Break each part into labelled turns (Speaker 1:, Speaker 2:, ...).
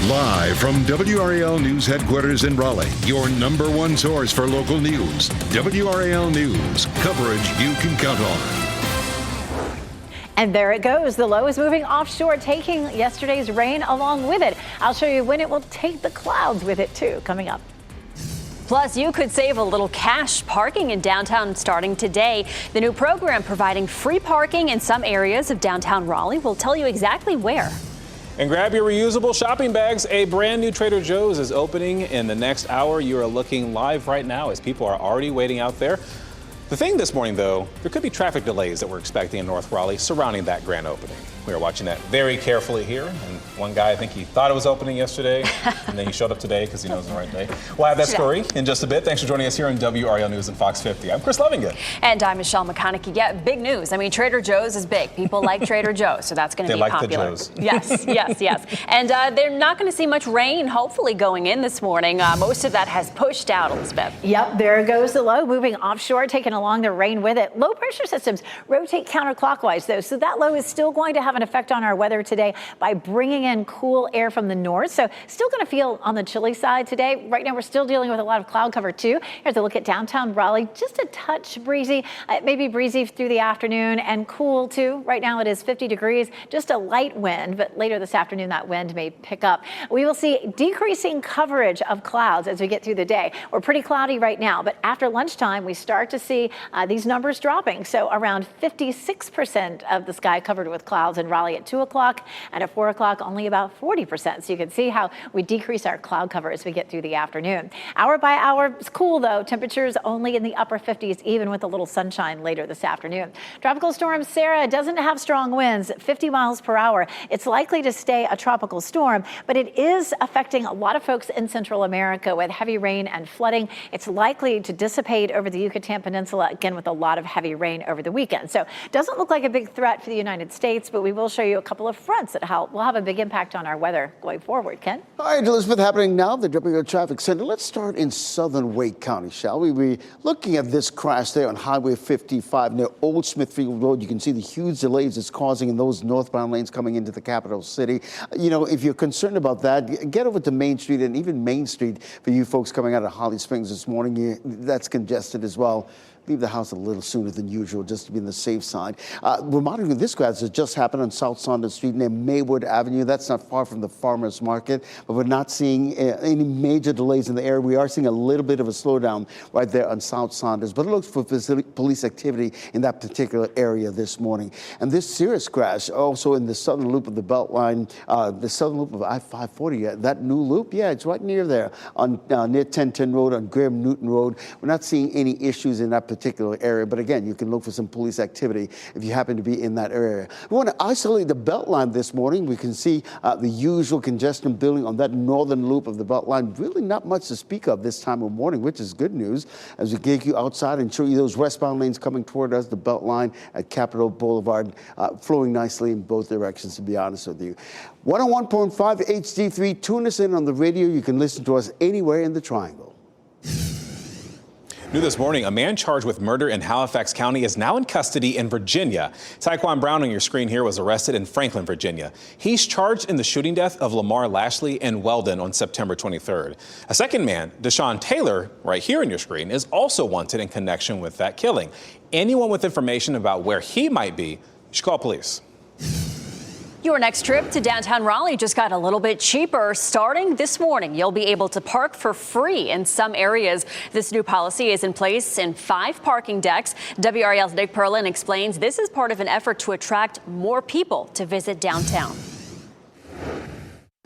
Speaker 1: Live from WRAL News Headquarters in Raleigh, your number one source for local news. WRAL News, coverage you can count on.
Speaker 2: And there it goes. The low is moving offshore, taking yesterday's rain along with it. I'll show you when it will take the clouds with it, too, coming up.
Speaker 3: Plus, you could save a little cash parking in downtown starting today. The new program providing free parking in some areas of downtown Raleigh will tell you exactly where.
Speaker 4: And grab your reusable shopping bags. A brand new Trader Joe's is opening in the next hour. You are looking live right now as people are already waiting out there. The thing this morning, though, there could be traffic delays that we're expecting in North Raleigh surrounding that grand opening. We are watching that very carefully here. And one guy, I think he thought it was opening yesterday, and then he showed up today because he knows the right day. We'll have that story in just a bit. Thanks for joining us here on WRAL News and Fox 50. I'm Chris Lovingood.
Speaker 3: And I'm Michelle McConaughey. Yeah, big news. I mean, Trader Joe's is big. People like Trader Joe's, so that's going to be popular.
Speaker 4: The Joes.
Speaker 3: Yes. And they're not going to see much rain, hopefully, going in this morning. Most of that has pushed out, Elizabeth.
Speaker 2: Yep, there goes the low, moving offshore, taking along the rain with it. Low pressure systems rotate counterclockwise, though, so that low is still going to have an effect on our weather today by bringing in cool air from the north. So still going to feel on the chilly side today. Right now, we're still dealing with a lot of cloud cover, too. Here's a look at downtown Raleigh. Just a touch breezy, maybe breezy through the afternoon and cool, too. Right now, it is 50 degrees, just a light wind, but later this afternoon, that wind may pick up. We will see decreasing coverage of clouds as we get through the day. We're pretty cloudy right now, but after lunchtime, we start to see these numbers dropping. So around 56% of the sky covered with clouds in Raleigh at 2 o'clock, and at 4 o'clock, only about 40%. So you can see how we decrease our cloud cover as we get through the afternoon. Hour by hour, it's cool though. Temperatures only in the upper 50s, even with a little sunshine later this afternoon. Tropical storm Sarah doesn't have strong winds, 50 miles per hour. It's likely to stay a tropical storm, but it is affecting a lot of folks in Central America with heavy rain and flooding. It's likely to dissipate over the Yucatan Peninsula, again, with a lot of heavy rain over the weekend. So doesn't look like a big threat for the United States, but we will show you a couple of fronts that will have a big impact on our weather going forward. Ken?
Speaker 5: All right, Elizabeth, happening now, the WRAL Traffic Center. Let's start in southern Wake County, shall we? We're looking at this crash there on Highway 55 near Old Smithfield Road. You can see the huge delays it's causing in those northbound lanes coming into the capital city. You know, if you're concerned about that, get over to Main Street, and even Main Street for you folks coming out of Holly Springs this morning, that's congested as well. Leave the house a little sooner than usual just to be on the safe side. We're monitoring this crash that just happened on South Saunders Street near Maywood Avenue. That's not far from the farmers market, but we're not seeing any major delays in the area. We are seeing a little bit of a slowdown right there on South Saunders, but it looks for police activity in that particular area this morning. And this serious crash also in the southern loop of the Beltline, the southern loop of I-540, that new loop, yeah, it's right near there on near 1010 Road on Graham Newton Road. We're not seeing any issues in that particular area, but again, you can look for some police activity if you happen to be in that area. We want to isolate the Beltline this morning. We can see the usual congestion building on that northern loop of the Beltline. Really not much to speak of this time of morning, which is good news as we take you outside and show you those westbound lanes coming toward us, the Beltline at Capitol Boulevard, flowing nicely in both directions, to be honest with you. 101.5 HD3, tune us in on the radio. You can listen to us anywhere in the Triangle.
Speaker 4: New this morning, a man charged with murder in Halifax County is now in custody in Virginia. Taekwon Brown on your screen here was arrested in Franklin, Virginia. He's charged in the shooting death of Lamar Lashley in Weldon on September 23rd. A second man, Deshaun Taylor, right here on your screen, is also wanted in connection with that killing. Anyone with information about where he might be should call police.
Speaker 3: Your next trip to downtown Raleigh just got a little bit cheaper. Starting this morning, you'll be able to park for free in some areas. This new policy is in place in 5 parking decks. WRAL's Nick Perlin explains this is part of an effort to attract more people to visit downtown.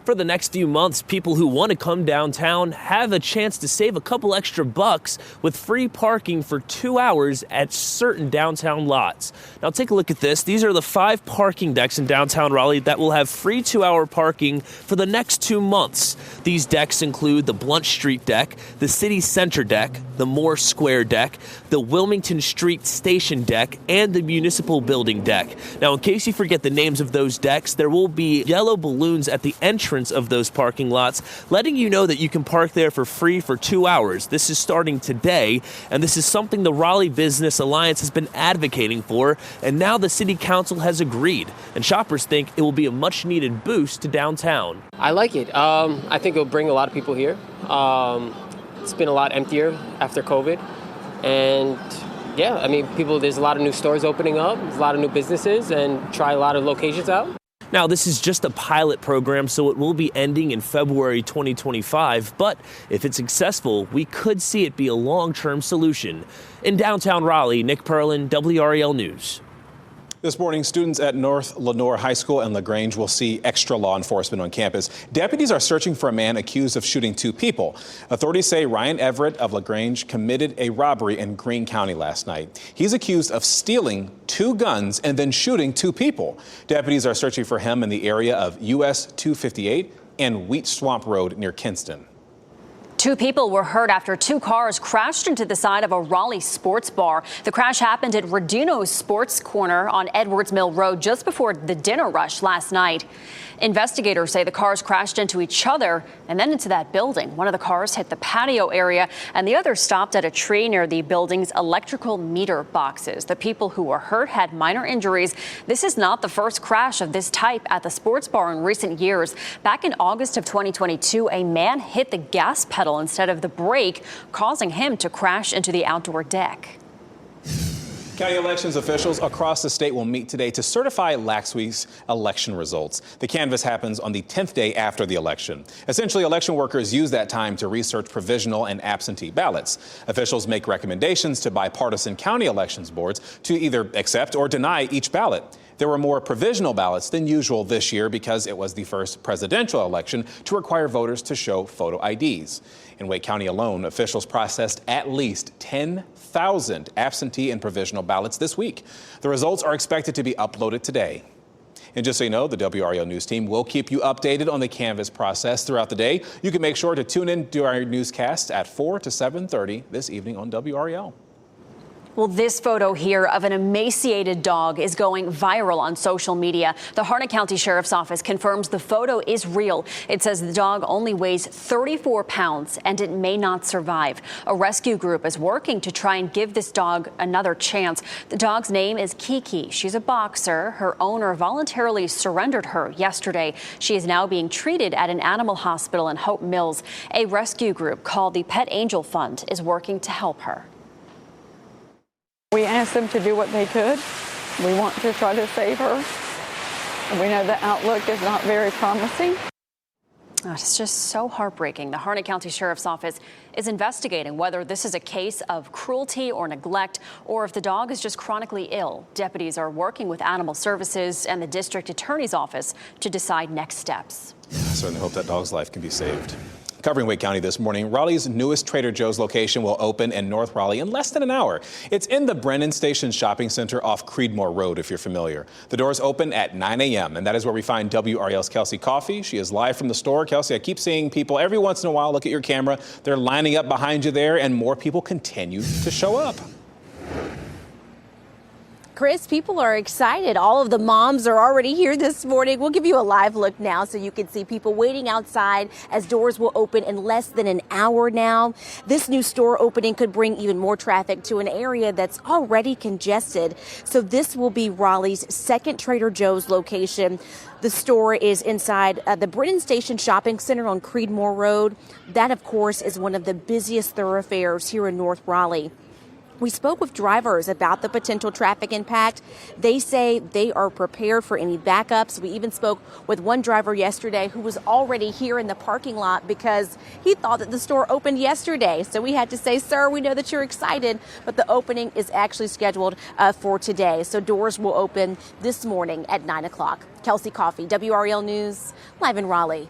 Speaker 6: For the next few months, people who want to come downtown have a chance to save a couple extra bucks with free parking for 2 hours at certain downtown lots. Now take a look at this. These are the 5 parking decks in downtown Raleigh that will have free 2-hour parking for the next 2 months. These decks include the Blunt Street deck, the City Center deck, the Moore Square deck, the Wilmington Street Station deck, and the Municipal Building deck. Now, in case you forget the names of those decks, there will be yellow balloons at the entrance entrance of those parking lots, letting you know that you can park there for free for 2 hours. This is starting today, and this is something the Raleigh Business Alliance has been advocating for, and now the City Council has agreed, and shoppers think it will be a much-needed boost to downtown.
Speaker 7: I like it. I think it'll bring a lot of people here. It's been a lot emptier after COVID, and yeah, I mean, there's a lot of new stores opening up, there's a lot of new businesses, and try a lot of locations out.
Speaker 6: Now, this is just a pilot program, so it will be ending in February 2025. But if it's successful, we could see it be a long-term solution. In downtown Raleigh, Nick Perlin, WRAL News.
Speaker 4: This morning, students at North Lenoir High School and LaGrange will see extra law enforcement on campus. Deputies are searching for a man accused of shooting 2 people. Authorities say Ryan Everett of LaGrange committed a robbery in Greene County last night. He's accused of stealing 2 guns and then shooting 2 people. Deputies are searching for him in the area of US 258 and Wheat Swamp Road near Kinston.
Speaker 3: 2 people were hurt after 2 cars crashed into the side of a Raleigh sports bar. The crash happened at Rodino's Sports Corner on Edwards Mill Road just before the dinner rush last night. Investigators say the cars crashed into each other and then into that building. One of the cars hit the patio area and the other stopped at a tree near the building's electrical meter boxes. The people who were hurt had minor injuries. This is not the first crash of this type at the sports bar in recent years. Back in August of 2022, a man hit the gas pedal instead of the brake, causing him to crash into the outdoor deck.
Speaker 4: County elections officials across the state will meet today to certify last week's election results. The canvass happens on the 10th day after the election. Essentially, election workers use that time to research provisional and absentee ballots. Officials make recommendations to bipartisan county elections boards to either accept or deny each ballot. There were more provisional ballots than usual this year because it was the first presidential election to require voters to show photo IDs. In Wake County alone, officials processed at least 10,000 absentee and provisional ballots this week. The results are expected to be uploaded today. And just so you know, the WRAL News team will keep you updated on the canvass process throughout the day. You can make sure to tune in to our newscast at 4 to 7:30 this evening on WRAL.
Speaker 3: Well, this photo here of an emaciated dog is going viral on social media. The Harnett County Sheriff's Office confirms the photo is real. It says the dog only weighs 34 pounds and it may not survive. A rescue group is working to try and give this dog another chance. The dog's name is Kiki. She's a boxer. Her owner voluntarily surrendered her yesterday. She is now being treated at an animal hospital in Hope Mills. A rescue group called the Pet Angel Fund is working to help her.
Speaker 8: We asked them to do what they could. We want to try to save her. We know the outlook is not very promising.
Speaker 3: Oh, it's just so heartbreaking. The Harnett County Sheriff's Office is investigating whether this is a case of cruelty or neglect or if the dog is just chronically ill. Deputies are working with Animal Services and the District Attorney's Office to decide next steps.
Speaker 4: I certainly hope that dog's life can be saved. Covering Wake County this morning, Raleigh's newest Trader Joe's location will open in North Raleigh in less than an hour. It's in the Brennan Station Shopping Center off Creedmoor Road, if you're familiar. The doors open at 9 a.m., and that is where we find WRAL's Kelsey Coffey. She is live from the store. Kelsey, I keep seeing people every once in a while look at your camera. They're lining up behind you there, and more people continue to show up.
Speaker 9: Chris, people are excited. All of the moms are already here this morning. We'll give you a live look now so you can see people waiting outside as doors will open in less than an hour now. This new store opening could bring even more traffic to an area that's already congested. So this will be Raleigh's second Trader Joe's location. The store is inside the Brennan Station Shopping Center on Creedmoor Road. That, of course, is one of the busiest thoroughfares here in North Raleigh. We spoke with drivers about the potential traffic impact. They say they are prepared for any backups. We even spoke with one driver yesterday who was already here in the parking lot because he thought that the store opened yesterday. So we had to say, sir, we know that you're excited, but the opening is actually scheduled for today. So doors will open this morning at 9 o'clock. Kelsey Coffey, WRAL News, live in Raleigh.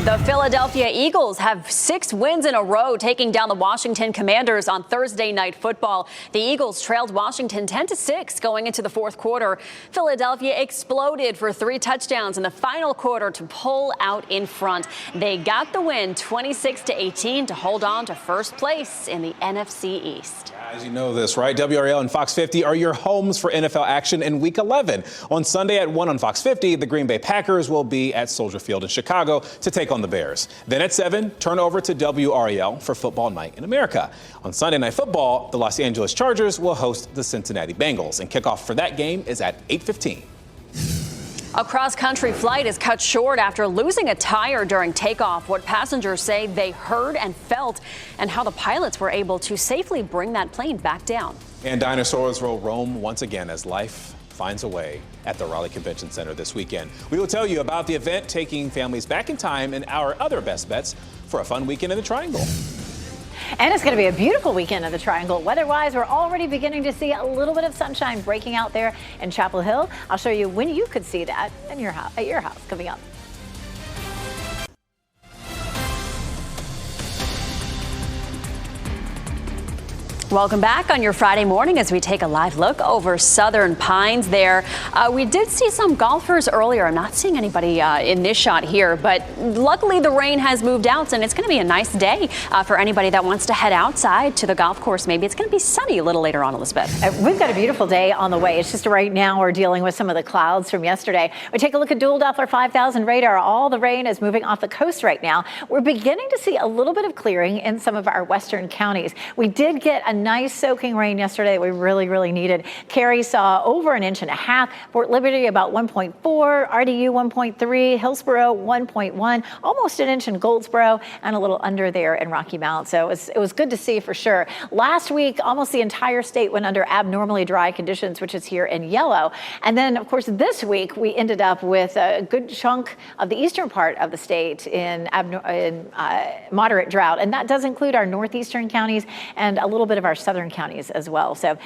Speaker 3: The Philadelphia Eagles have 6 wins in a row, taking down the Washington Commanders on Thursday Night Football. The Eagles trailed Washington 10-6 going into the fourth quarter. Philadelphia exploded for 3 touchdowns in the final quarter to pull out in front. They got the win 26-18 to hold on to first place in the NFC East.
Speaker 4: As you know this, right? WRAL and Fox 50 are your homes for NFL action in Week 11. On Sunday at 1 on Fox 50, the Green Bay Packers will be at Soldier Field in Chicago to take on the Bears. Then at 7, turn over to WRAL for Football Night in America. On Sunday Night Football, the Los Angeles Chargers will host the Cincinnati Bengals, and kickoff for that game is at 8:15.
Speaker 3: A cross-country flight is cut short after losing a tire during takeoff. What passengers say they heard and felt, and how the pilots were able to safely bring that plane back down.
Speaker 4: And dinosaurs will roam once again as life finds a way at the Raleigh Convention Center this weekend. We will tell you about the event taking families back in time and our other best bets for a fun weekend in the Triangle.
Speaker 2: And it's going to be a beautiful weekend in the Triangle. Weather-wise, we're already beginning to see a little bit of sunshine breaking out there in Chapel Hill. I'll show you when you could see that in your house, at your house coming up.
Speaker 3: Welcome back on your Friday morning as we take a live look over Southern Pines there. We did see some golfers earlier. I'm not seeing anybody in this shot here, but luckily the rain has moved out and it's going to be a nice day for anybody that wants to head outside to the golf course. Maybe it's going to be sunny a little later on, Elizabeth.
Speaker 2: We've got a beautiful day on the way. It's just right now we're dealing with some of the clouds from yesterday. We take a look at dual Doppler 5000 radar. All the rain is moving off the coast right now. We're beginning to see a little bit of clearing in some of our western counties. We did get a nice soaking rain yesterday that we really needed. Cary saw over 1.5 inches. Fort Liberty about 1.4, RDU 1.3, Hillsborough 1.1, almost 1 inch in Goldsboro, and a little under there in Rocky Mount. So it was good to see for sure. Last week, almost the entire state went under abnormally dry conditions, which is here in yellow. And then, of course, this week we ended up with a good chunk of the eastern part of the state in moderate drought, and that does include our northeastern counties and a little bit of our southern counties as well. So,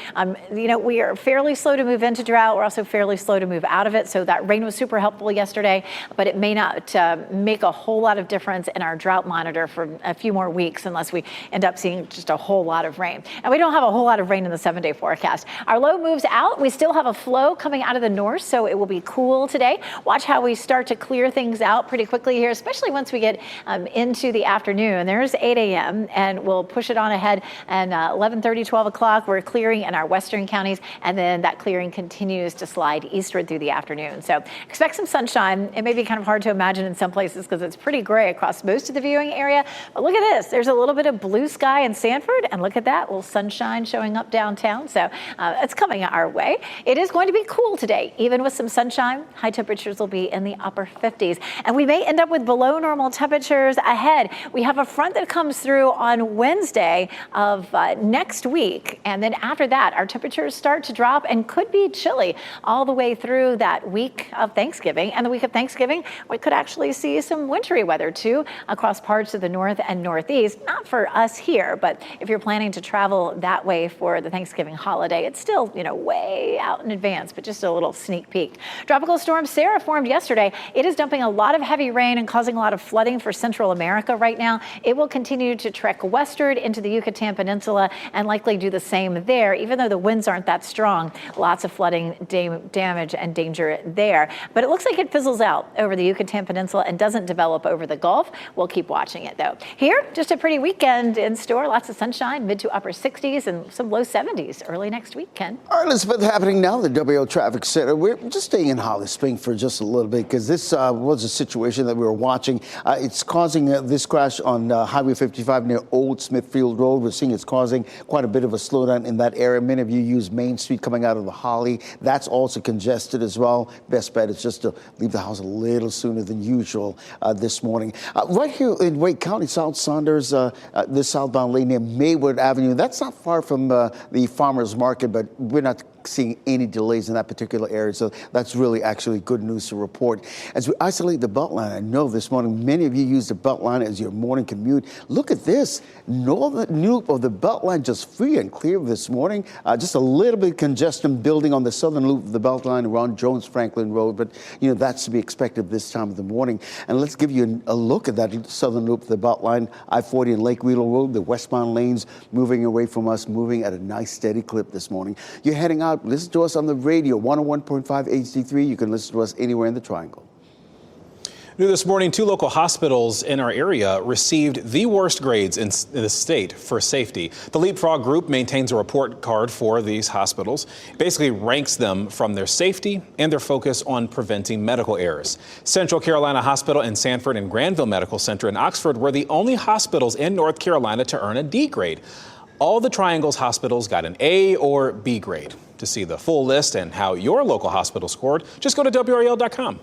Speaker 2: we are fairly slow to move into drought. We're also fairly slow to move out of it. So that rain was super helpful yesterday, but it may not make a whole lot of difference in our drought monitor for a few more weeks unless we end up seeing just a whole lot of rain. And we don't have a whole lot of rain in the 7-day forecast. Our low moves out. We still have a flow coming out of the north, so it will be cool today. Watch how we start to clear things out pretty quickly here, especially once we get into the afternoon. There's 8 a.m. and we'll push it on ahead, and 11:30, 12 o'clock, we're clearing in our western counties, and then that clearing continues to slide eastward through the afternoon. So expect some sunshine. It may be kind of hard to imagine in some places because it's pretty gray across most of the viewing area. But look at this. There's a little bit of blue sky in Sanford, and look at that, a little sunshine showing up downtown. So it's coming our way. It is going to be cool today, even with some sunshine. High temperatures will be in the upper 50s, and we may end up with below normal temperatures ahead. We have a front that comes through on Wednesday of next week, and then after that, our temperatures start to drop and could be chilly all the way through that week of Thanksgiving. And the week of Thanksgiving, we could actually see some wintry weather too across parts of the north and northeast. Not for us here, but if you're planning to travel that way for the Thanksgiving holiday, it's still, way out in advance, but just a little sneak peek. Tropical storm Sarah formed yesterday. It is dumping a lot of heavy rain and causing a lot of flooding for Central America right now. It will continue to trek westward into the Yucatan Peninsula and likely do the same there, even though the winds aren't that strong. Lots of flooding, damage, and danger there. But it looks like it fizzles out over the Yucatan Peninsula and doesn't develop over the Gulf. We'll keep watching it, though. Here, just a pretty weekend in store. Lots of sunshine, mid to upper 60s and some low 70s early next week, Ken.
Speaker 5: All right, Elizabeth, happening now at the WRAL Traffic Center. We're just staying in Holly Springs for just a little bit because this was a situation that we were watching. It's causing this crash on Highway 55 near Old Smithfield Road. We're seeing it's causing quite a bit of a slowdown in that area. Many of you use Main Street coming out of the Holly. That's also congested as well. Best bet is just to leave the house a little sooner than usual this morning. Right here in Wake County, South Saunders, this southbound lane near Maywood Avenue. That's not far from the farmers market, but we're not seeing any delays in that particular area. So that's really actually good news to report. As we isolate the Beltline, I know this morning many of you use the Beltline as your morning commute. Look at this. Northern loop of the Beltline just free and clear this morning. Just a little bit of congestion building on the southern loop of the Beltline around Jones Franklin Road, but that's to be expected this time of the morning. And let's give you a look at that southern loop of the Beltline. I-40 and Lake Wheeler Road, the westbound lanes moving away from us, moving at a nice steady clip this morning. You're heading out. Listen to us on the radio, 101.5 HD3. You can listen to us anywhere in the Triangle.
Speaker 4: New this morning, 2 local hospitals in our area received the worst grades in the state for safety. The Leapfrog Group maintains a report card for these hospitals. It basically ranks them from their safety and their focus on preventing medical errors. Central Carolina Hospital in Sanford and Granville Medical Center in Oxford were the only hospitals in North Carolina to earn a D grade. All the Triangles hospitals got an A or B grade. To see the full list and how your local hospital scored, just go to WRAL.com.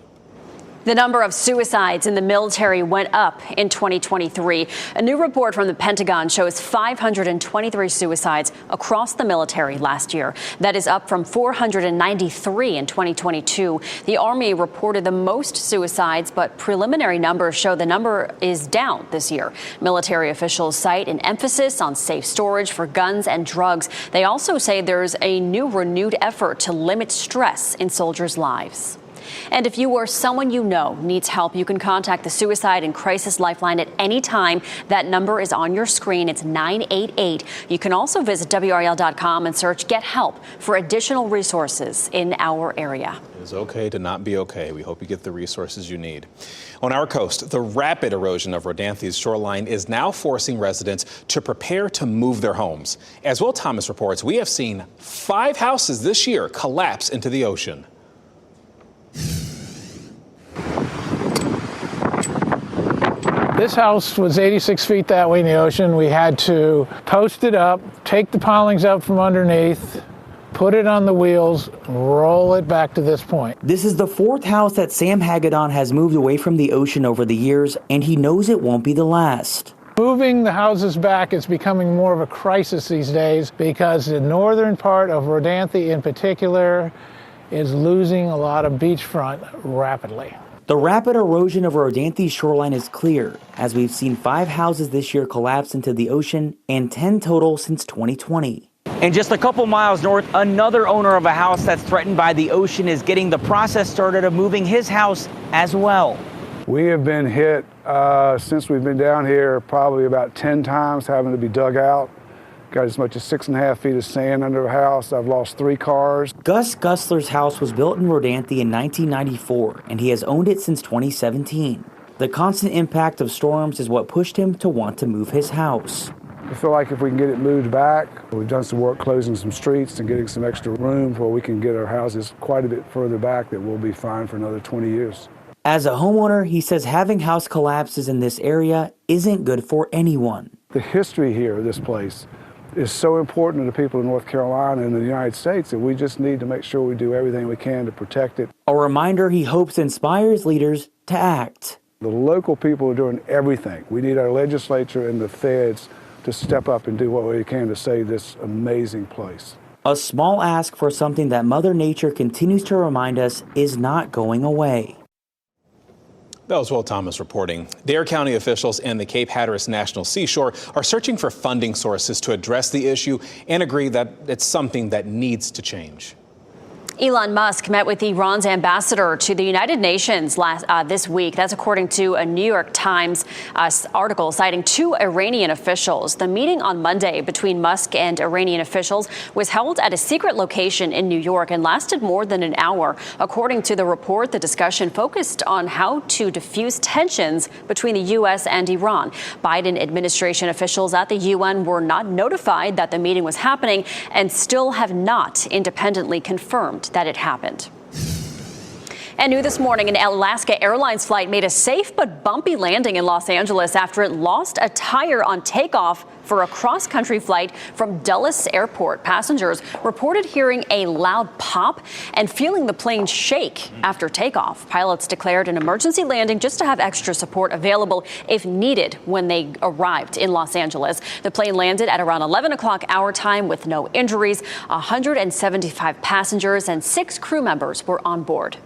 Speaker 3: The number of suicides in the military went up in 2023. A new report from the Pentagon shows 523 suicides across the military last year. That is up from 493 in 2022. The Army reported the most suicides, but preliminary numbers show the number is down this year. Military officials cite an emphasis on safe storage for guns and drugs. They also say there's a renewed effort to limit stress in soldiers' lives. And if you or someone you know needs help, you can contact the Suicide and Crisis Lifeline at any time. That number is on your screen. It's 988. You can also visit WRAL.com and search Get Help for additional resources in our area.
Speaker 4: It is okay to not be okay. We hope you get the resources you need. On our coast, the rapid erosion of Rodanthi's shoreline is now forcing residents to prepare to move their homes. As Will Thomas reports, we have seen 5 houses this year collapse into the ocean.
Speaker 10: This house was 86 feet that way in the ocean. We had to post it up, take the pilings up from underneath, put it on the wheels, roll it back to this point.
Speaker 11: This is the 4th house that Sam Hagedorn has moved away from the ocean over the years, and he knows it won't be the last.
Speaker 10: Moving the houses back is becoming more of a crisis these days because the northern part of Rodanthi in particular is losing a lot of beachfront rapidly.
Speaker 11: The rapid erosion of Rodanthi's shoreline is clear, as we've seen 5 houses this year collapse into the ocean and 10 total since 2020. And just a couple miles north, another owner of a house that's threatened by the ocean is getting the process started of moving his house as well.
Speaker 12: We have been hit since we've been down here probably about 10 times, having to be dug out. Got as much as 6.5 feet of sand under the house. I've lost 3 cars.
Speaker 11: Gus Gussler's house was built in Rodanthi in 1994, and he has owned it since 2017. The constant impact of storms is what pushed him to want to move his house.
Speaker 12: I feel like if we can get it moved back, we've done some work closing some streets and getting some extra room where we can get our houses quite a bit further back, that we'll be fine for another 20 years.
Speaker 11: As a homeowner, he says having house collapses in this area isn't good for anyone.
Speaker 12: The history here of this place is so important to the people of North Carolina and the United States that we just need to make sure we do everything we can to protect it.
Speaker 11: A reminder he hopes inspires leaders to act.
Speaker 12: The local people are doing everything. We need our legislature and the feds to step up and do what we can to save this amazing place.
Speaker 11: A small ask for something that Mother Nature continues to remind us is not going away.
Speaker 4: That was Will Thomas reporting. Dare County officials and the Cape Hatteras National Seashore are searching for funding sources to address the issue and agree that it's something that needs to change.
Speaker 3: Elon Musk met with Iran's ambassador to the United Nations this week. That's according to a New York Times article citing 2 Iranian officials. The meeting on Monday between Musk and Iranian officials was held at a secret location in New York and lasted more than an hour. According to the report, the discussion focused on how to diffuse tensions between the U.S. and Iran. Biden administration officials at the UN were not notified that the meeting was happening and still have not independently confirmed that it happened. And new this morning, an Alaska Airlines flight made a safe but bumpy landing in Los Angeles after it lost a tire on takeoff for a cross-country flight from Dulles Airport. Passengers reported hearing a loud pop and feeling the plane shake after takeoff. Pilots declared an emergency landing just to have extra support available if needed when they arrived in Los Angeles. The plane landed at around 11 o'clock our time with no injuries. 175 passengers and 6 crew members were on board.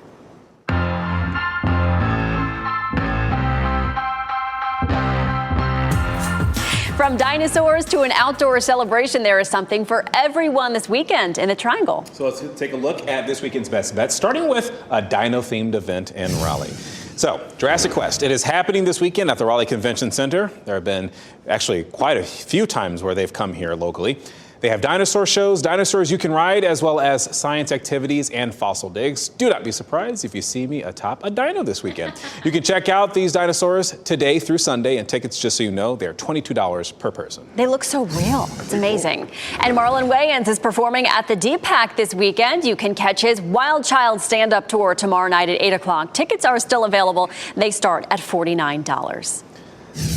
Speaker 3: From dinosaurs to an outdoor celebration, there is something for everyone this weekend in the Triangle.
Speaker 4: So let's take a look at this weekend's best bets, starting with a dino-themed event in Raleigh. So, Jurassic Quest, it is happening this weekend at the Raleigh Convention Center. There have been actually quite a few times where they've come here locally. They have dinosaur shows, dinosaurs you can ride, as well as science activities and fossil digs. Do not be surprised if you see me atop a dino this weekend. You can check out these dinosaurs today through Sunday, and tickets, just so you know, they're $22 per person.
Speaker 3: They look so real. It's amazing. And Marlon Wayans is performing at the Deep Pack this weekend. You can catch his Wild Child stand-up tour tomorrow night at 8 o'clock. Tickets are still available. They start at $49.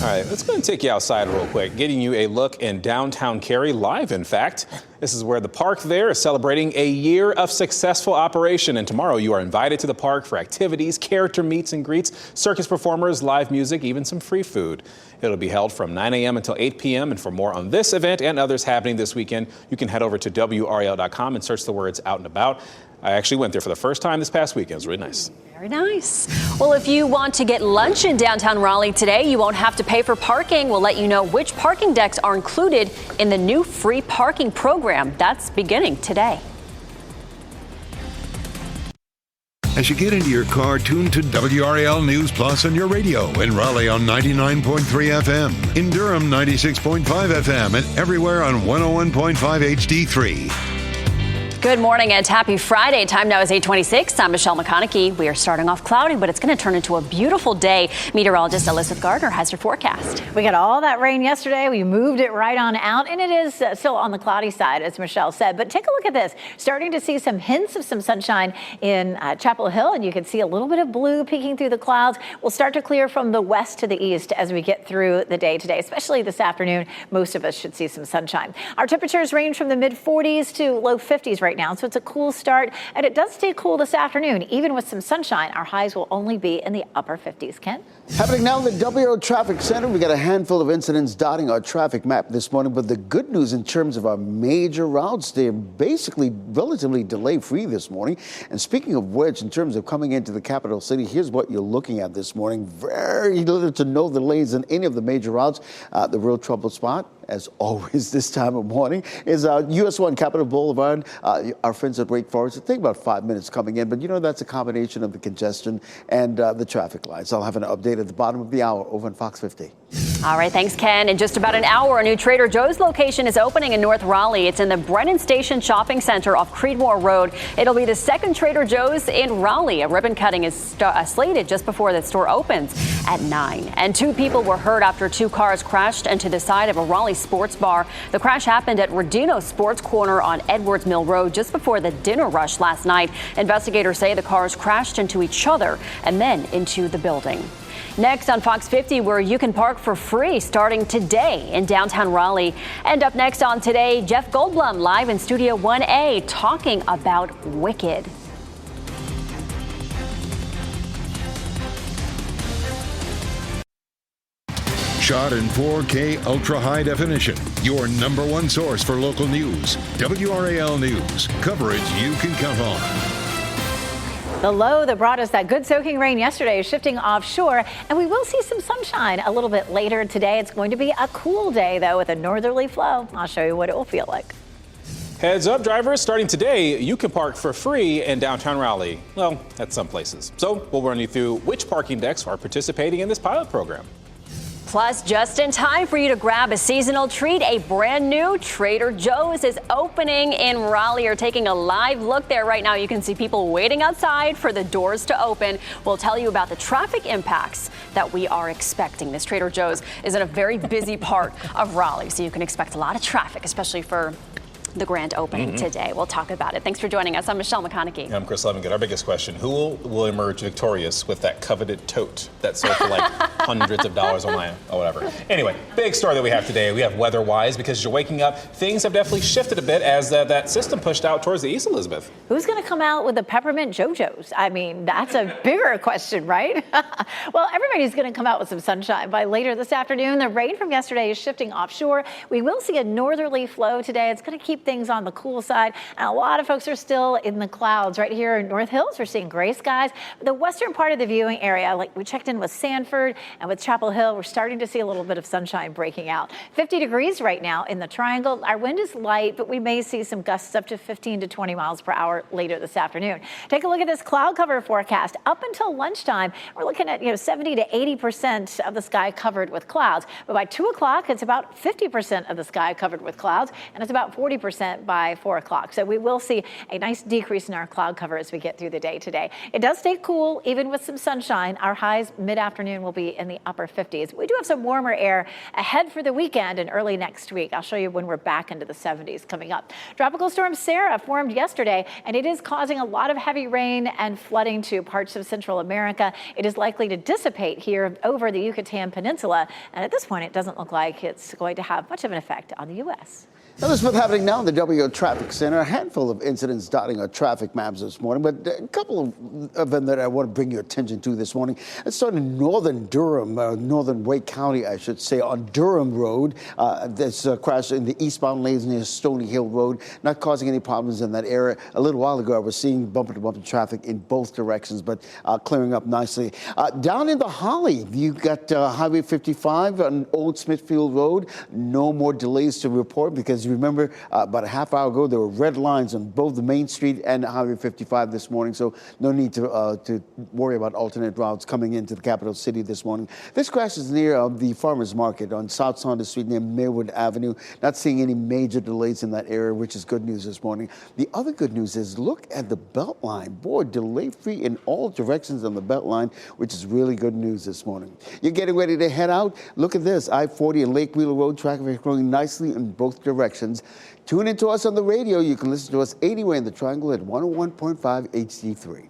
Speaker 4: All right, let's go and take you outside real quick, getting you a look in downtown Cary, live in fact. This is where the park there is celebrating a year of successful operation, and tomorrow you are invited to the park for activities, character meets and greets, circus performers, live music, even some free food. It'll be held from 9 a.m. until 8 p.m. And for more on this event and others happening this weekend, you can head over to WRAL.com and search the words Out and About. I actually went there for the first time this past weekend. It was really nice.
Speaker 3: Very nice. Well, if you want to get lunch in downtown Raleigh today, you won't have to pay for parking. We'll let you know which parking decks are included in the new free parking program. That's beginning today.
Speaker 1: As you get into your car, tune to WRAL News Plus on your radio. In Raleigh on 99.3 FM. In Durham, 96.5 FM. And everywhere on 101.5 HD3.
Speaker 3: Good morning and happy Friday. Time now is 8:26. I'm Michelle McConaughey. We are starting off cloudy, but it's going to turn into a beautiful day. Meteorologist Elizabeth Gardner has your forecast.
Speaker 2: We got all that rain yesterday. We moved it right on out, and it is still on the cloudy side, as Michelle said. But take a look at this. Starting to see some hints of some sunshine in Chapel Hill, and you can see a little bit of blue peeking through the clouds. We'll start to clear from the west to the east as we get through the day today, especially this afternoon. Most of us should see some sunshine. Our temperatures range from the mid-40s to low 50s right now, so it's a cool start, and it does stay cool this afternoon. Even with some sunshine, our highs will only be in the upper 50s. Ken?
Speaker 5: Happening now in the WRAL Traffic Center, we got a handful of incidents dotting our traffic map this morning, but the good news in terms of our major routes, they're basically relatively delay-free this morning. And speaking of which, in terms of coming into the capital city, here's what you're looking at this morning. Very little to no delays in any of the major routes. The real trouble spot, as always this time of morning, is US 1 Capitol Boulevard. Our friends at Wake Forest, it takes about 5 minutes coming in, but you know that's a combination of the congestion and the traffic lights. I'll have an update at the bottom of the hour over on Fox 50.
Speaker 3: All right, thanks, Ken. In just about an hour, a new Trader Joe's location is opening in North Raleigh. It's in the Brennan Station Shopping Center off Creedmoor Road. It'll be the second Trader Joe's in Raleigh. A ribbon cutting is slated just before the store opens at 9. And 2 people were hurt after 2 cars crashed into the side of a Raleigh sports bar. The crash happened at Rodino Sports Corner on Edwards Mill Road just before the dinner rush last night. Investigators say the cars crashed into each other and then into the building. Next on Fox 50, where you can park for free starting today in downtown Raleigh. And up next on Today, Jeff Goldblum live in Studio 1A talking about Wicked.
Speaker 1: Shot in 4K ultra high definition. Your number one source for local news. WRAL News. Coverage you can count on.
Speaker 2: The low that brought us that good soaking rain yesterday is shifting offshore, and we will see some sunshine a little bit later today. It's going to be a cool day, though, with a northerly flow. I'll show you what it will feel like.
Speaker 4: Heads up, drivers, starting today, you can park for free in downtown Raleigh. Well, at some places. So we'll run you through which parking decks are participating in this pilot program.
Speaker 3: Plus, just in time for you to grab a seasonal treat, a brand new Trader Joe's is opening in Raleigh. You're taking a live look there right now. You can see people waiting outside for the doors to open. We'll tell you about the traffic impacts that we are expecting. This Trader Joe's is in a very busy part of Raleigh, so you can expect a lot of traffic, especially for the grand opening today. We'll talk about it. Thanks for joining us. I'm Michelle McConaughey.
Speaker 4: I'm Chris Levingood. Our biggest question, who will emerge victorious with that coveted tote that sold for like hundreds of dollars online or whatever? Anyway, big story that we have today. We have weather-wise, because you're waking up, things have definitely shifted a bit as that system pushed out towards the east, Elizabeth.
Speaker 2: Who's going to come out with the peppermint JoJo's? I mean, that's a bigger question, right? Well, everybody's going to come out with some sunshine by later this afternoon. The rain from yesterday is shifting offshore. We will see a northerly flow today. It's going to keep keep things on the cool side. And a lot of folks are still in the clouds. Right here in North Hills, we're seeing gray skies. The western part of the viewing area, like we checked in with Sanford and with Chapel Hill, we're starting to see a little bit of sunshine breaking out. 50 degrees right now in the Triangle. Our wind is light, but we may see some gusts up to 15 to 20 miles per hour later this afternoon. Take a look at this cloud cover forecast. Up until lunchtime, we're looking at 70 to 80% of the sky covered with clouds. But by 2 o'clock, it's about 50% of the sky covered with clouds, and it's about 40% by 4 o'clock. So we will see a nice decrease in our cloud cover as we get through the day today. It does stay cool, even with some sunshine. Our highs mid-afternoon will be in the upper 50s. We do have some warmer air ahead for the weekend and early next week. I'll show you when we're back into the 70s coming up. Tropical storm Sarah formed yesterday, and it is causing a lot of heavy rain and flooding to parts of Central America. It is likely to dissipate here over the Yucatan Peninsula, and at this point, it doesn't look like it's going to have much of an effect on the U.S.
Speaker 5: Now, this is what's happening now in the WRAL Traffic Center. A handful of incidents dotting our traffic maps this morning, but a couple of them that I want to bring your attention to this morning. Let's start in northern Durham, northern Wake County, I should say, on Durham Road. This crash in the eastbound lanes near Stony Hill Road, not causing any problems in that area. A little while ago, I was seeing bumper-to-bumper traffic in both directions, but clearing up nicely. Down in the Holly, you got Highway 55 on Old Smithfield Road. No more delays to report because remember, about a half hour ago, there were red lines on both the Main Street and Highway 55 this morning, so no need to worry about alternate routes coming into the capital city this morning. This crash is near the Farmers Market on South Saunders Street near Maywood Avenue. Not seeing any major delays in that area, which is good news this morning. The other good news is look at the Beltline. Boy, delay-free in all directions on the Beltline, which is really good news this morning. You're getting ready to head out? Look at this. I-40 and Lake Wheeler Road traffic is growing nicely in both directions. Tune in to us on the radio. You can listen to us anywhere in the Triangle at 101.5 HD3.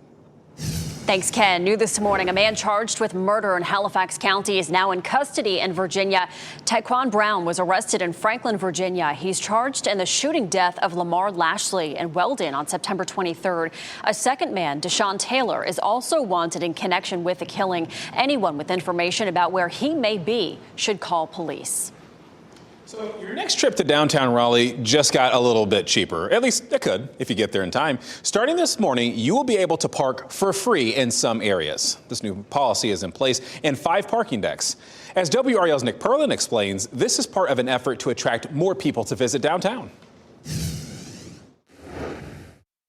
Speaker 3: Thanks, Ken. New this morning, a man charged with murder in Halifax County is now in custody in Virginia. Taekwon Brown was arrested in Franklin, Virginia. He's charged in the shooting death of Lamar Lashley in Weldon on September 23rd. A second man, Deshaun Taylor, is also wanted in connection with the killing. Anyone with information about where he may be should call police.
Speaker 4: So your next trip to downtown Raleigh just got a little bit cheaper. At least it could if you get there in time. Starting this morning, you will be able to park for free in some areas. This new policy is in place in 5 parking decks. As WRAL's Nick Perlin explains, this is part of an effort to attract more people to visit downtown.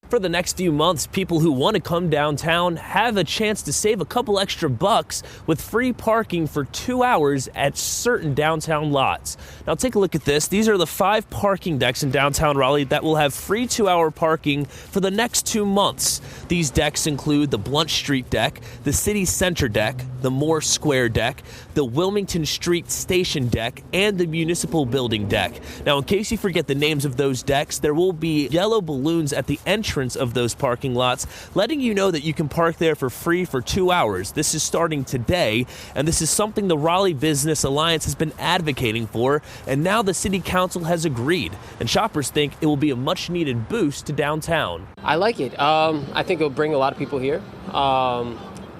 Speaker 6: For the next few months, people who want to come downtown have a chance to save a couple extra bucks with free parking for 2 hours at certain downtown lots. Now take a look at this. These are the 5 parking decks in downtown Raleigh that will have free 2-hour parking for the next 2 months. These decks include the Blunt Street deck, the City Center deck, the Moore Square deck, the Wilmington Street Station deck, and the Municipal Building deck. Now, in case you forget the names of those decks, there will be yellow balloons at the entrance of those parking lots, letting you know that you can park there for free for 2 hours. This is starting today, and this is something the Raleigh Business Alliance has been advocating for, and now the City Council has agreed, and shoppers think it will be a much-needed boost to downtown.
Speaker 7: I like it. I think it'll bring a lot of people here.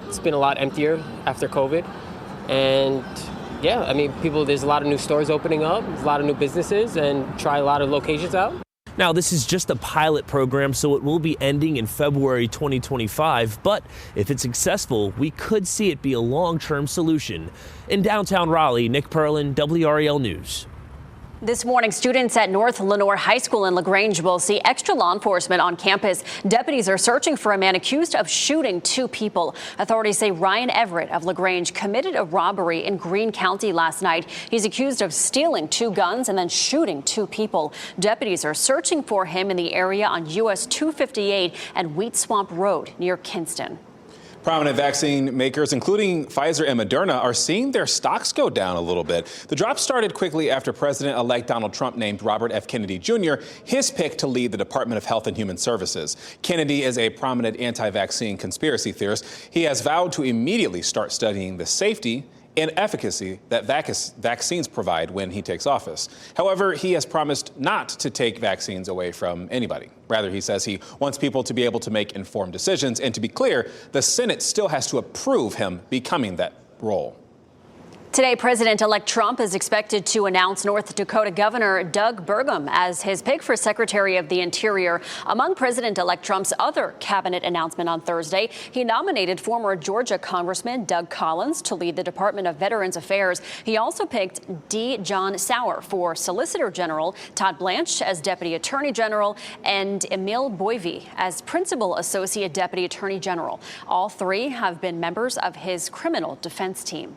Speaker 7: It's been a lot emptier after COVID, and yeah, I mean, there's a lot of new stores opening up, there's a lot of new businesses, and try a lot of locations out.
Speaker 6: Now, this is just a pilot program, so it will be ending in February 2025, but if it's successful, we could see it be a long-term solution. In downtown Raleigh, Nick Perlin, WRAL News.
Speaker 3: This morning, students at North Lenoir High School in LaGrange will see extra law enforcement on campus. Deputies are searching for a man accused of shooting 2 people. Authorities say Ryan Everett of LaGrange committed a robbery in Greene County last night. He's accused of stealing 2 guns and then shooting 2 people. Deputies are searching for him in the area on US 258 and Wheat Swamp Road near Kinston.
Speaker 4: Prominent vaccine makers, including Pfizer and Moderna, are seeing their stocks go down a little bit. The drop started quickly after President-elect Donald Trump named Robert F. Kennedy Jr. his pick to lead the Department of Health and Human Services. Kennedy is a prominent anti-vaccine conspiracy theorist. He has vowed to immediately start studying the safety and efficacy that vaccines provide when he takes office. However, he has promised not to take vaccines away from anybody. Rather, he says he wants people to be able to make informed decisions. And to be clear, the Senate still has to approve him becoming that role.
Speaker 3: Today, President-elect Trump is expected to announce North Dakota Governor Doug Burgum as his pick for Secretary of the Interior. Among President-elect Trump's other cabinet announcement on Thursday, he nominated former Georgia Congressman Doug Collins to lead the Department of Veterans Affairs. He also picked D. John Sauer for Solicitor General, Todd Blanche as Deputy Attorney General, and Emil Boivy as Principal Associate Deputy Attorney General. All three have been members of his criminal defense team.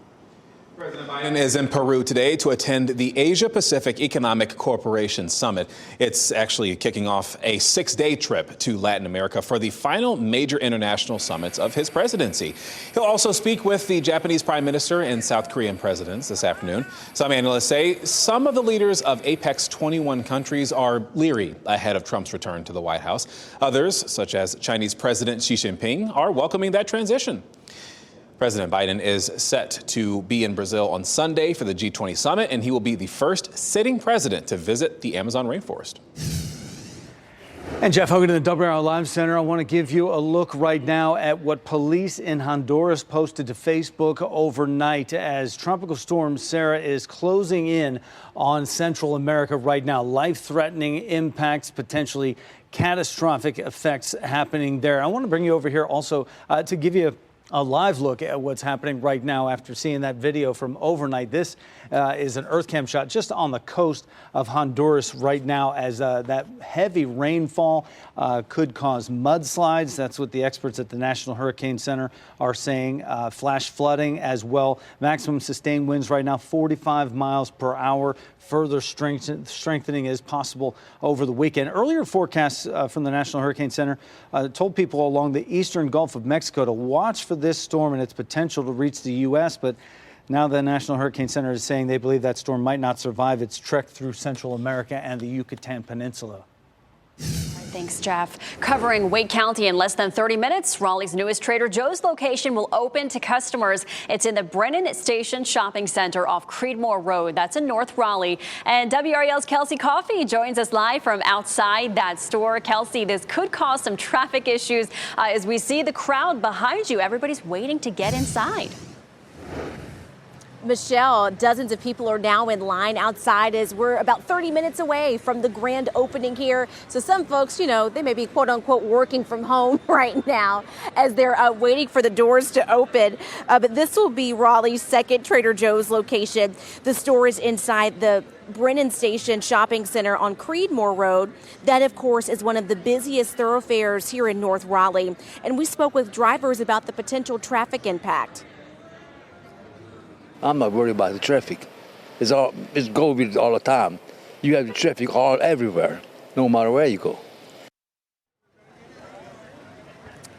Speaker 4: President Biden is in Peru today to attend the Asia-Pacific Economic Cooperation Summit. It's actually kicking off a 6-day trip to Latin America for the final major international summits of his presidency. He'll also speak with the Japanese Prime Minister and South Korean presidents this afternoon. Some analysts say some of the leaders of APEC's 21 countries are leery ahead of Trump's return to the White House. Others, such as Chinese President Xi Jinping, are welcoming that transition. President Biden is set to be in Brazil on Sunday for the G20 summit, and he will be the first sitting president to visit the Amazon rainforest.
Speaker 13: And Jeff Hogan in the WRAL Live Center. I want to give you a look right now at what police in Honduras posted to Facebook overnight as Tropical Storm Sarah is closing in on Central America right now. Life-threatening impacts, potentially catastrophic effects happening there. I want to bring you over here also to give you a live look at what's happening right now after seeing that video from overnight. This is an earth cam shot just on the coast of Honduras right now as that heavy rainfall could cause mudslides. That's what the experts at the National Hurricane Center are saying. Flash flooding as well. Maximum sustained winds right now 45 miles per hour. Further strengthening is possible over the weekend. Earlier forecasts from the National Hurricane Center told people along the eastern Gulf of Mexico to watch for this storm and its potential to reach the U.S., but now the National Hurricane Center is saying they believe that storm might not survive its trek through Central America and the Yucatan Peninsula.
Speaker 3: Thanks, Jeff. Covering Wake County in less than 30 minutes, Raleigh's newest Trader Joe's location will open to customers. It's in the Brennan Station Shopping Center off Creedmoor Road. That's in North Raleigh. And WRAL's Kelsey Coffey joins us live from outside that store. Kelsey, this could cause some traffic issues as we see the crowd behind you. Everybody's waiting to get inside.
Speaker 9: Michelle, dozens of people are now in line outside as we're about 30 minutes away from the grand opening here. So some folks, you know, they may be quote unquote working from home right now as they're waiting for the doors to open. But this will be Raleigh's second Trader Joe's location. The store is inside the Brennan Station Shopping Center on Creedmoor Road. That, of course, is one of the busiest thoroughfares here in North Raleigh. And we spoke with drivers about the potential traffic impact.
Speaker 14: I'm not worried about the traffic. It's going all the time. You have the traffic everywhere, no matter where you go.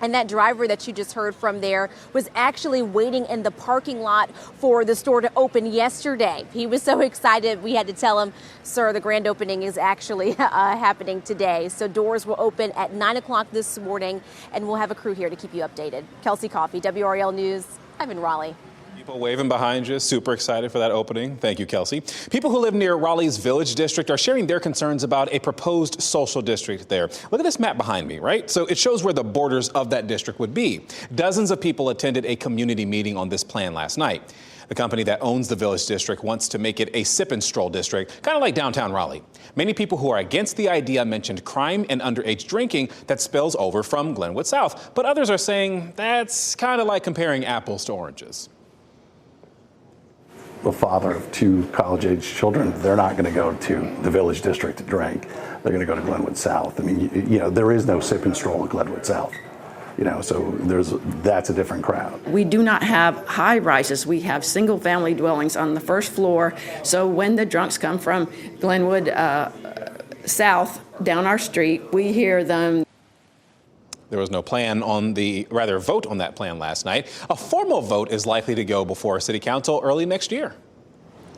Speaker 9: And that driver that you just heard from there was actually waiting in the parking lot for the store to open yesterday. He was so excited we had to tell him, sir, the grand opening is actually happening today. So doors will open at 9 o'clock this morning, and we'll have a crew here to keep you updated. Kelsey Coffey, WRAL News. I'm in Raleigh.
Speaker 4: People waving behind you, super excited for that opening. Thank you, Kelsey. People who live near Raleigh's Village District are sharing their concerns about a proposed social district there. Look at this map behind me, right? So it shows where the borders of that district would be. Dozens of people attended a community meeting on this plan last night. The company that owns the Village District wants to make it a sip and stroll district, kind of like downtown Raleigh. Many people who are against the idea mentioned crime and underage drinking that spills over from Glenwood South. But others are saying that's kind of like comparing apples to oranges.
Speaker 15: The father of 2 college-age children, they're not going to go to the Village District to drink. They're going to go to Glenwood South. I mean, you know, there is no sip and stroll at Glenwood South. You know, so that's a different crowd.
Speaker 16: We do not have high rises. We have single-family dwellings on the first floor. So when the drunks come from Glenwood South down our street, we hear them.
Speaker 4: There was no vote on that plan last night. A formal vote is likely to go before City Council early next year.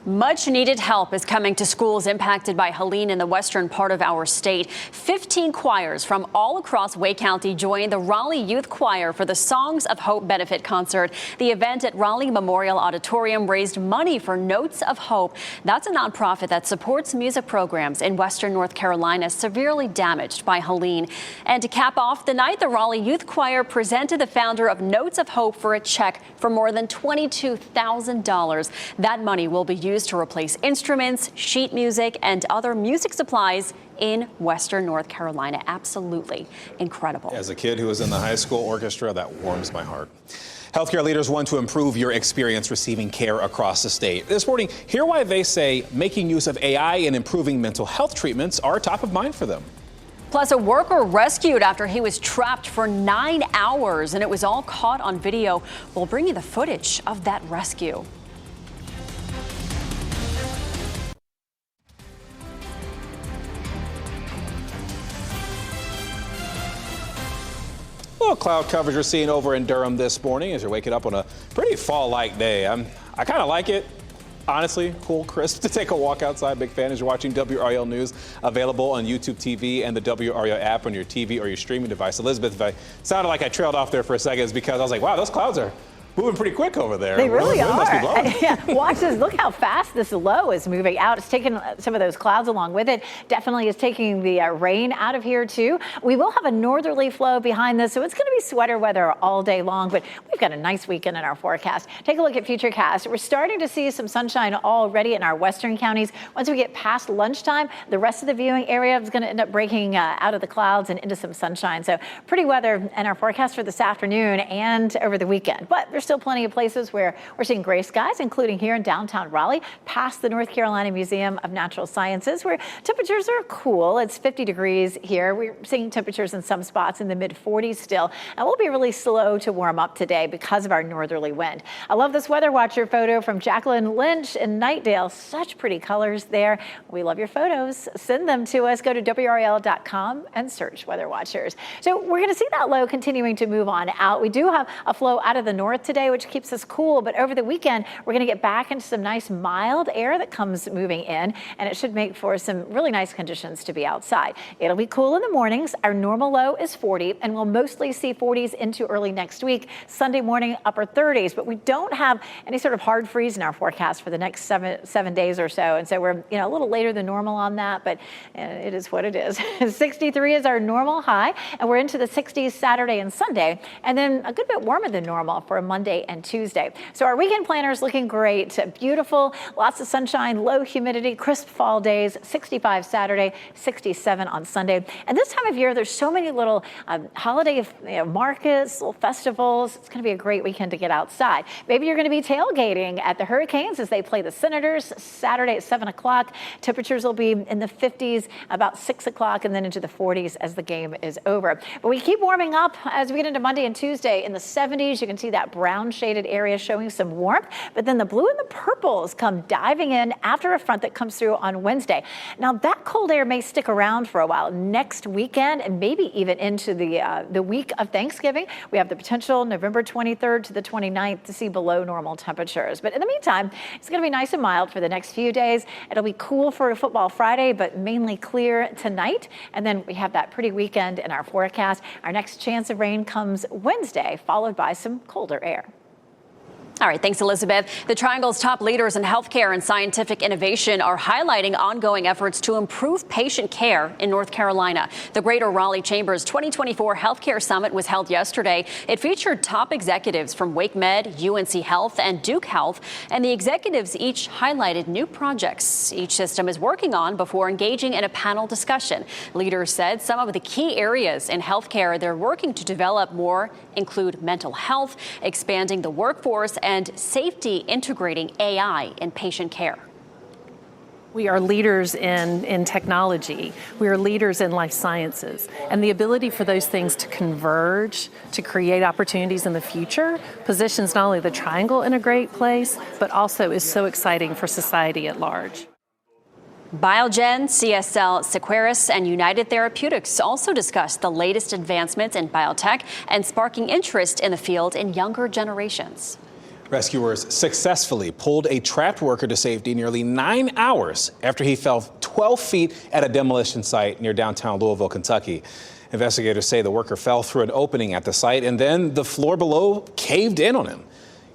Speaker 3: Much needed help is coming to schools impacted by Helene in the western part of our state. 15 choirs from all across Wake County joined the Raleigh Youth Choir for the Songs of Hope benefit concert. The event at Raleigh Memorial Auditorium raised money for Notes of Hope. That's a nonprofit that supports music programs in western North Carolina severely damaged by Helene. And to cap off the night, the Raleigh Youth Choir presented the founder of Notes of Hope for a check for more than $22,000. That money will be used to replace instruments, sheet music, and other music supplies in western North Carolina. Absolutely incredible.
Speaker 4: As a kid who was in the high school orchestra, that warms my heart. Healthcare leaders want to improve your experience receiving care across the state. This morning, hear why they say making use of AI and improving mental health treatments are top of mind for them.
Speaker 3: Plus, a worker rescued after he was trapped for 9 hours, and it was all caught on video. We'll bring you the footage of that rescue.
Speaker 4: Well, cloud coverage we're seeing over in Durham this morning as you're waking up on a pretty fall-like day. I kind of like it. Honestly, cool, crisp to take a walk outside. Big fan as you're watching WRAL News, available on YouTube TV and the WRAL app on your TV or your streaming device. Elizabeth, if I sounded like I trailed off there for a second, it's because I was like, wow, those clouds are moving pretty quick over there.
Speaker 2: They really are.
Speaker 4: Must be blowing.
Speaker 2: Yeah, watch this. Look how fast this low is moving out. It's taking some of those clouds along with it. Definitely is taking the rain out of here, too. We will have a northerly flow behind this, so it's going to be sweater weather all day long, but we've got a nice weekend in our forecast. Take a look at Futurecast. We're starting to see some sunshine already in our western counties. Once we get past lunchtime, the rest of the viewing area is going to end up breaking out of the clouds and into some sunshine. So pretty weather in our forecast for this afternoon and over the weekend. But there's still plenty of places where we're seeing gray skies, including here in downtown Raleigh, past the North Carolina Museum of Natural Sciences, where temperatures are cool. It's 50 degrees here. We're seeing temperatures in some spots in the mid-40s still, and we'll be really slow to warm up today because of our northerly wind. I love this Weather Watcher photo from Jacqueline Lynch in Nightdale. Such pretty colors there. We love your photos. Send them to us. Go to WRAL.com and search Weather Watchers. So we're going to see that low continuing to move on out. We do have a flow out of the north today, which keeps us cool, but over the weekend, we're going to get back into some nice mild air that comes moving in, and it should make for some really nice conditions to be outside. It'll be cool in the mornings. Our normal low is 40, and we'll mostly see 40s into early next week. Sunday morning, upper 30s, but we don't have any sort of hard freeze in our forecast for the next seven days or so, and so we're a little later than normal on that, but it is what it is. 63 is our normal high, and we're into the 60s Saturday and Sunday, and then a good bit warmer than normal for a Monday and Tuesday. So our weekend planner is looking great. Beautiful, lots of sunshine, low humidity, crisp fall days, 65 Saturday, 67 on Sunday. And this time of year, there's so many little holiday markets, little festivals. It's going to be a great weekend to get outside. Maybe you're going to be tailgating at the Hurricanes as they play the Senators Saturday at 7 o'clock. Temperatures will be in the 50s about 6 o'clock and then into the 40s as the game is over. But we keep warming up as we get into Monday and Tuesday in the 70s. You can see that brown shaded area showing some warmth, but then the blue and the purples come diving in after a front that comes through on Wednesday. Now that cold air may stick around for a while next weekend and maybe even into the week of Thanksgiving. We have the potential November 23rd to the 29th to see below normal temperatures. But in the meantime, it's going to be nice and mild for the next few days. It'll be cool for Football Friday, but mainly clear tonight. And then we have that pretty weekend in our forecast. Our next chance of rain comes Wednesday, followed by some colder air.
Speaker 3: All right, thanks, Elizabeth. The Triangle's top leaders in healthcare and scientific innovation are highlighting ongoing efforts to improve patient care in North Carolina. The Greater Raleigh Chamber's 2024 Healthcare Summit was held yesterday. It featured top executives from WakeMed, UNC Health, and Duke Health, and the executives each highlighted new projects each system is working on before engaging in a panel discussion. Leaders said some of the key areas in healthcare they're working to develop more include mental health, expanding the workforce, and safety integrating AI in patient care.
Speaker 17: We are leaders in technology. We are leaders in life sciences. And the ability for those things to converge, to create opportunities in the future, positions not only the Triangle in a great place, but also is so exciting for society at large.
Speaker 3: Biogen, CSL Seqirus, and United Therapeutics also discussed the latest advancements in biotech and sparking interest in the field in younger generations.
Speaker 4: Rescuers successfully pulled a trapped worker to safety nearly 9 hours after he fell 12 feet at a demolition site near downtown Louisville, Kentucky. Investigators say the worker fell through an opening at the site and then the floor below caved in on him.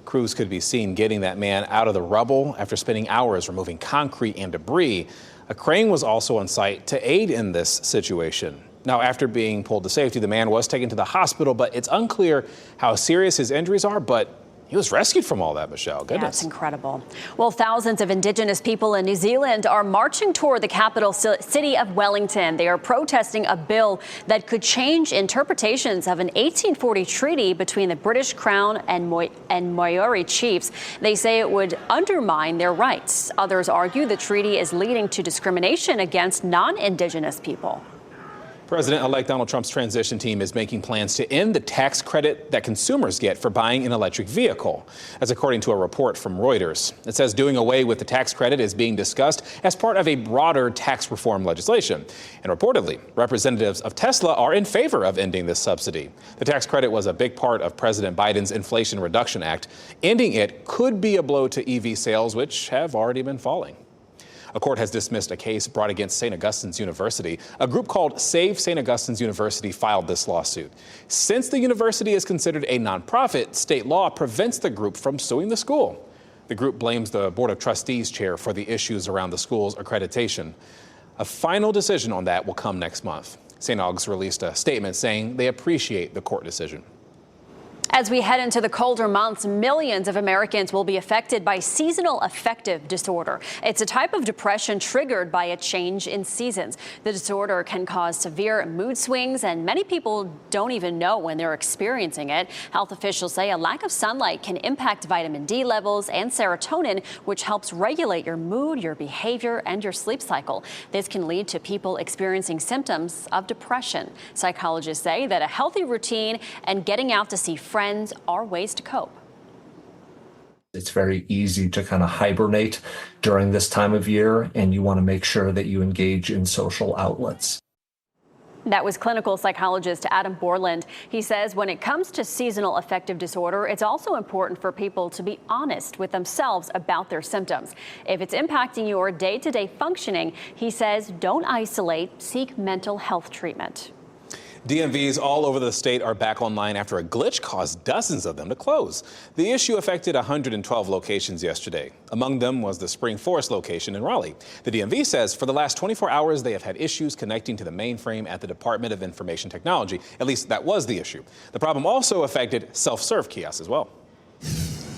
Speaker 4: Crews could be seen getting that man out of the rubble after spending hours removing concrete and debris. A crane was also on site to aid in this situation. Now, after being pulled to safety, the man was taken to the hospital, but it's unclear how serious his injuries are, but he was rescued from all that, Michelle. Goodness.
Speaker 3: That's incredible. Well, thousands of Indigenous people in New Zealand are marching toward the capital city of Wellington. They are protesting a bill that could change interpretations of an 1840 treaty between the British Crown and Maori chiefs. They say it would undermine their rights. Others argue the treaty is leading to discrimination against non-Indigenous people.
Speaker 4: President-elect Donald Trump's transition team is making plans to end the tax credit that consumers get for buying an electric vehicle. That's according to a report from Reuters. It says doing away with the tax credit is being discussed as part of a broader tax reform legislation. And reportedly, representatives of Tesla are in favor of ending this subsidy. The tax credit was a big part of President Biden's Inflation Reduction Act. Ending it could be a blow to EV sales, which have already been falling. A court has dismissed a case brought against St. Augustine's University. A group called Save St. Augustine's University filed this lawsuit. Since the university is considered a nonprofit, state law prevents the group from suing the school. The group blames the Board of Trustees chair for the issues around the school's accreditation. A final decision on that will come next month. St. Aug's released a statement saying they appreciate the court decision.
Speaker 3: As we head into the colder months, millions of Americans will be affected by seasonal affective disorder. It's a type of depression triggered by a change in seasons. The disorder can cause severe mood swings, and many people don't even know when they're experiencing it. Health officials say a lack of sunlight can impact vitamin D levels and serotonin, which helps regulate your mood, your behavior, and your sleep cycle. This can lead to people experiencing symptoms of depression. Psychologists say that a healthy routine and getting out to see friends are ways to cope.
Speaker 18: It's very easy to kind of hibernate during this time of year, and you want to make sure that you engage in social outlets.
Speaker 3: That was clinical psychologist Adam Borland. He says when it comes to seasonal affective disorder, it's also important for people to be honest with themselves about their symptoms. If it's impacting your day-to-day functioning, he says don't isolate, seek mental health treatment.
Speaker 4: DMVs all over the state are back online after a glitch caused dozens of them to close. The issue affected 112 locations yesterday. Among them was the Spring Forest location in Raleigh. The DMV says for the last 24 hours, they have had issues connecting to the mainframe at the Department of Information Technology. At least that was the issue. The problem also affected self-serve kiosks as well.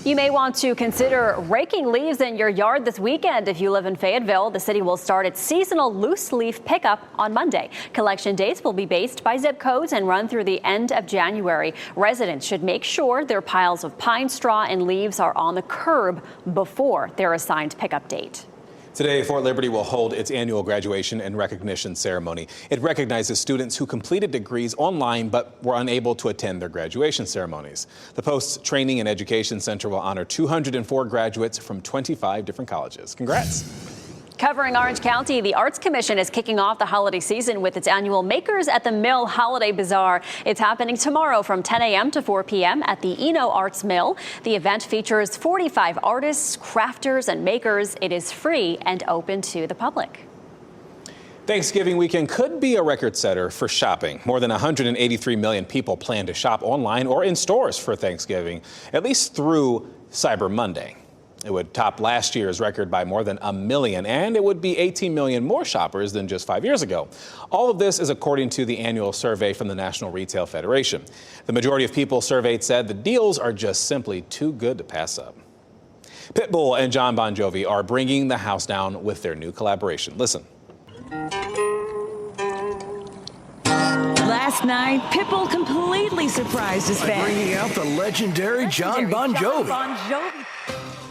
Speaker 3: You may want to consider raking leaves in your yard this weekend. If you live in Fayetteville, the city will start its seasonal loose leaf pickup on Monday. Collection dates will be based by zip codes and run through the end of January. Residents should make sure their piles of pine straw and leaves are on the curb before their assigned pickup date.
Speaker 4: Today, Fort Liberty will hold its annual graduation and recognition ceremony. It recognizes students who completed degrees online but were unable to attend their graduation ceremonies. The Post's Training and Education Center will honor 204 graduates from 25 different colleges. Congrats.
Speaker 3: Covering Orange County, the Arts Commission is kicking off the holiday season with its annual Makers at the Mill Holiday Bazaar. It's happening tomorrow from 10 a.m. to 4 p.m. at the Eno Arts Mill. The event features 45 artists, crafters, and makers. It is free and open to the public.
Speaker 4: Thanksgiving weekend could be a record setter for shopping. More than 183 million people plan to shop online or in stores for Thanksgiving, at least through Cyber Monday. It would top last year's record by more than 1 million, and it would be 18 million more shoppers than just 5 years ago. All of this is according to the annual survey from the National Retail Federation. The majority of people surveyed said the deals are just simply too good to pass up. Pitbull and Jon Bon Jovi are bringing the house down with their new collaboration. Listen.
Speaker 19: Last night, Pitbull completely surprised his fans.
Speaker 20: Bringing out the legendary Jon Bon Jovi.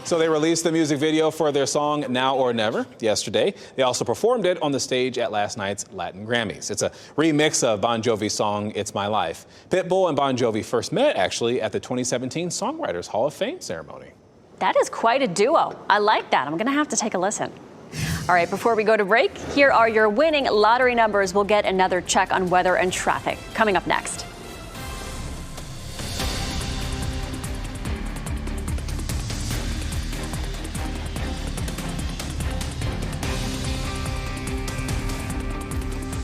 Speaker 4: So they released the music video for their song Now or Never yesterday. They also performed it on the stage at last night's Latin Grammys. It's a remix of Bon Jovi's song It's My Life. Pitbull and Bon Jovi first met actually at the 2017 Songwriters Hall of Fame ceremony.
Speaker 3: That is quite a duo. I like that. I'm going to have to take a listen. All right, before we go to break, here are your winning lottery numbers. We'll get another check on weather and traffic coming up next.